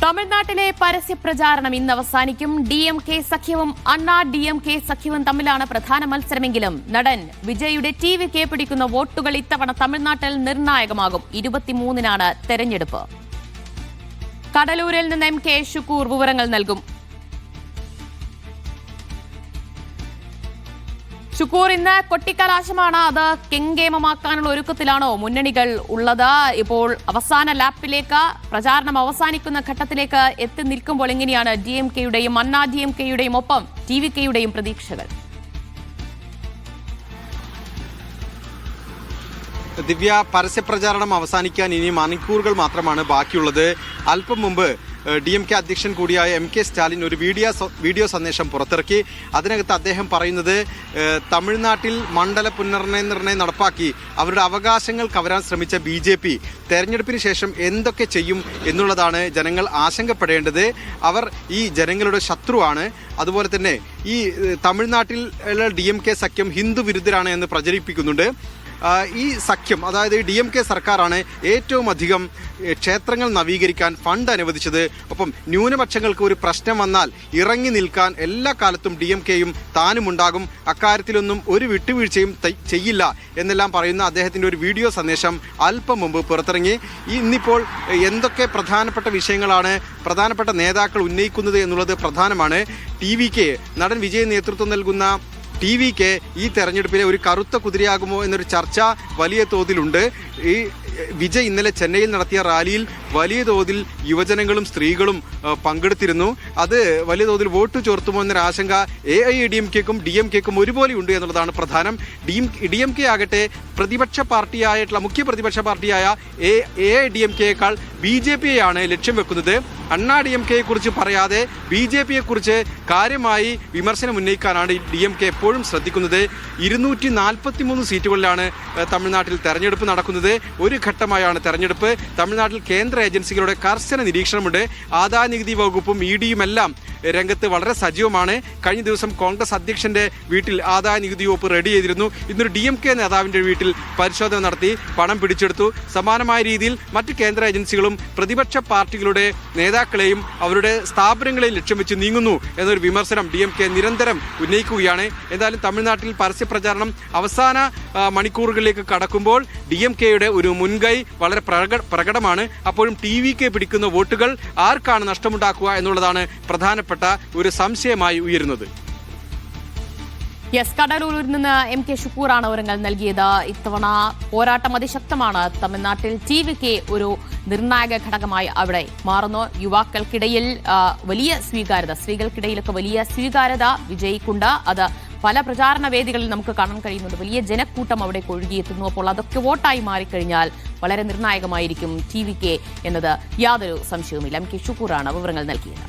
തമിഴ്നാട്ടിലെ പരസ്യപ്രചാരണം ഇന്ന് അവസാനിക്കും. DMK സഖ്യവും അണ്ണാ DMK സഖ്യവും തമ്മിലാണ് പ്രധാന മത്സരമെങ്കിലും നടൻ വിജയുടെ TVK പിടിക്കുന്ന വോട്ടുകൾ ഇത്തവണ തമിഴ്നാട്ടിൽ നിർണായകമാകും. 23-നാണ് തെരഞ്ഞെടുപ്പ്. കടലൂരിൽ നിന്ന് MK ഷുക്കൂർ വിവരങ്ങൾ നൽകും. ഷുക്കൂർ, ഇന്ന് കൊട്ടിക്കലാശമാണ്. അത് കെങ്കേമമാക്കാനുള്ള ഒരുക്കത്തിലാണോ മുന്നണികൾ ഉള്ളത്? ഇപ്പോൾ അവസാന ലാപ്പിലേക്ക് പ്രചാരണം അവസാനിക്കുന്ന ഘട്ടത്തിലേക്ക് എത്തി നിൽക്കുമ്പോൾ എങ്ങനെയാണ് DMKയുടെയും അണ്ണാ DMKയുടെയും ഒപ്പം TVKയുടെയും പ്രതീക്ഷകൾ? ദിവ്യ, പരസ്യപ്രചാരണം അവസാനിക്കാൻ ഇനി മണിക്കൂറുകൾ മാത്രമാണ് ബാക്കിയുള്ളത്. അല്പം മുമ്പ് DMK അധ്യക്ഷൻ കൂടിയായ MK സ്റ്റാലിൻ ഒരു വീഡിയോ സന്ദേശം പുറത്തിറക്കി. അതിനകത്ത് അദ്ദേഹം പറയുന്നത് തമിഴ്നാട്ടിൽ മണ്ഡല പുനർനിർണയം നടപ്പാക്കി അവരുടെ അവകാശങ്ങൾ കവരാൻ ശ്രമിച്ച BJP തെരഞ്ഞെടുപ്പിന് ശേഷം എന്തൊക്കെ ചെയ്യും എന്നുള്ളതാണ് ജനങ്ങൾ ആശങ്കപ്പെടേണ്ടത്. അവർ ഈ ജനങ്ങളുടെ ശത്രുവാണ്. അതുപോലെ തന്നെ ഈ തമിഴ്നാട്ടിൽ DMK സഖ്യം ഹിന്ദു വിരുദ്ധരാണ് എന്ന് പ്രചരിപ്പിക്കുന്നുണ്ട്. ഈ സഖ്യം, അതായത് DMK സർക്കാരാണ് ഏറ്റവും അധികം ക്ഷേത്രങ്ങൾ നവീകരിക്കാൻ ഫണ്ട് അനുവദിച്ചത്. ഒപ്പം ന്യൂനപക്ഷങ്ങൾക്ക് ഒരു പ്രശ്നം വന്നാൽ ഇറങ്ങി നിൽക്കാൻ എല്ലാ കാലത്തും DMKയും താനുമുണ്ടാകും, അക്കാര്യത്തിലൊന്നും ഒരു വിട്ടുവീഴ്ചയും ചെയ്യില്ല എന്നെല്ലാം പറയുന്ന അദ്ദേഹത്തിൻ്റെ ഒരു വീഡിയോ സന്ദേശം അല്പം മുമ്പ് പുറത്തിറങ്ങി. ഇന്നിപ്പോൾ എന്തൊക്കെ പ്രധാനപ്പെട്ട വിഷയങ്ങളാണ് പ്രധാനപ്പെട്ട നേതാക്കൾ ഉന്നയിക്കുന്നത് എന്നുള്ളത് പ്രധാനമാണ്. TVK നടൻ വിജയ് നേതൃത്വം നൽകുന്ന TVK ഈ തെരഞ്ഞെടുപ്പിലെ ഒരു കറുത്ത കുതിരയാകുമോ എന്നൊരു ചർച്ച വലിയ തോതിലുണ്ട്. ഈ വിജയ് ഇന്നലെ ചെന്നൈയിൽ നടത്തിയ റാലിയിൽ വലിയ തോതിൽ യുവജനങ്ങളും സ്ത്രീകളും പങ്കെടുത്തിരുന്നു. അത് വലിയ തോതിൽ വോട്ട് ചോർത്തുമോ എന്നൊരു ആശങ്ക AIADMKക്കും DMKക്കും ഒരുപോലെ ഉണ്ട് എന്നുള്ളതാണ് പ്രധാനം. DMK ആകട്ടെ പ്രതിപക്ഷ പാർട്ടിയായിട്ടുള്ള മുഖ്യ പ്രതിപക്ഷ പാർട്ടിയായ AIADMKയേക്കാൾ BJPയെയാണ് ലക്ഷ്യം വെക്കുന്നത്. അണ്ണാ DMKയെ കുറിച്ച് പറയാതെ BJPയെ കുറിച്ച് കാര്യമായി വിമർശനം ഉന്നയിക്കാനാണ് DMK എപ്പോഴും ശ്രദ്ധിക്കുന്നത്. 243 സീറ്റുകളിലാണ് തമിഴ്നാട്ടിൽ തെരഞ്ഞെടുപ്പ് നടക്കുന്നത്. ഒരു ഘട്ടമായാണ് തെരഞ്ഞെടുപ്പ്. തമിഴ്നാട്ടിൽ കേന്ദ്ര ഏജൻസികളുടെ കർശന നിരീക്ഷണമുണ്ട്. ആദായനികുതി വകുപ്പും EDയും എല്ലാം രംഗത്ത് വളരെ സജീവമാണ്. കഴിഞ്ഞ ദിവസം കോൺഗ്രസ് അധ്യക്ഷന്റെ വീട്ടിൽ ആദായനികുതി വകുപ്പ് റെഡി ചെയ്തിരുന്നു. ഇന്നൊരു DMK നേതാവിന്റെ വീട്ടിൽ പരിശോധന നടത്തി പണം പിടിച്ചെടുത്തു. സമാനമായ രീതിയിൽ മറ്റ് കേന്ദ്ര ഏജൻസികളും പ്രതിപക്ഷ പാർട്ടികളുടെ നേതാക്കളെയും അവരുടെ സ്ഥാപനങ്ങളെയും ലക്ഷ്യം വെച്ച് നീങ്ങുന്നു എന്നൊരു വിമർശനം DMK നിരന്തരം ഉന്നയിക്കുകയാണ്. എന്തായാലും തമിഴ്നാട്ടിൽ പരസ്യപ്രചാരണം അവസാന മണിക്കൂറുകളിലേക്ക് കടക്കുമ്പോൾ DMKയുടെ ഒരു മുൻകൈ വളരെ പ്രകടമാണ്. അപ്പോഴും TVK പിടിക്കുന്ന വോട്ടുകൾ ആർക്കാണ് നഷ്ടമുണ്ടാക്കുക എന്നുള്ളതാണ് പ്രധാനപ്പെട്ട ഒരു സംശയമായി ഉയരുന്നത്. കടലൂരിൽ നിന്ന് MK ഷുക്കൂറാണ് വിവരങ്ങൾ നൽകിയത്. ഇത്തവണ പോരാട്ടം അതിശക്തമാണ്. തമിഴ്നാട്ടിൽ TVK ഒരു നിർണായക ഘടകമായി അവിടെ മാറുന്നു. യുവാക്കൾക്കിടയിൽ വലിയ സ്വീകാര്യത, സ്ത്രീകൾക്കിടയിലൊക്കെ വലിയ സ്വീകാര്യത വിജയിക്കുണ്ട്. അത് പല പ്രചാരണ വേദികളിൽ നമുക്ക് കാണാൻ കഴിയുന്നുണ്ട്. വലിയ ജനക്കൂട്ടം അവിടെ ഒഴുകിയെത്തുന്നു. അപ്പോൾ അതൊക്കെ വോട്ടായി മാറിക്കഴിഞ്ഞാൽ വളരെ നിർണായകമായിരിക്കും TVK എന്നത് യാതൊരു സംശയവുമില്ല. MK ഷുക്കൂറാണ് വിവരങ്ങൾ നൽകിയത്.